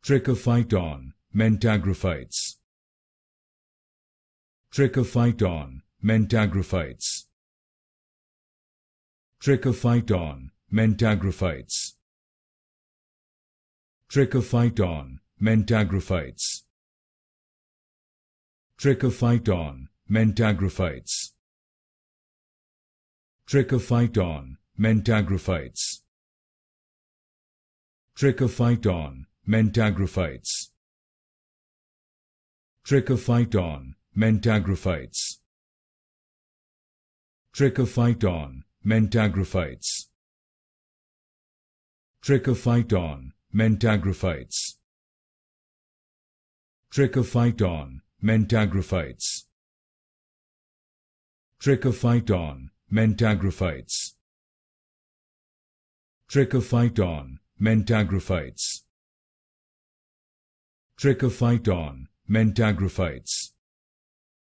Trichophyton Mentagrophytes. Trichophyton Mentagrophytes. Trichophyton Mentagrophytes. Trichophyton Mentagrophytes. Trichophyton Mentagrophytes. Trichophyton Mentagrophytes. Trichophyton Mentagrophytes. Trichophyton Mentagrophytes. Trichophyton Mentagrophytes. Trichophyton Mentagrophytes. Trichophyton Mentagrophytes. Trichophyton Mentagrophytes. Trichophyton Mentagrophytes. Trichophyton Mentagrophytes.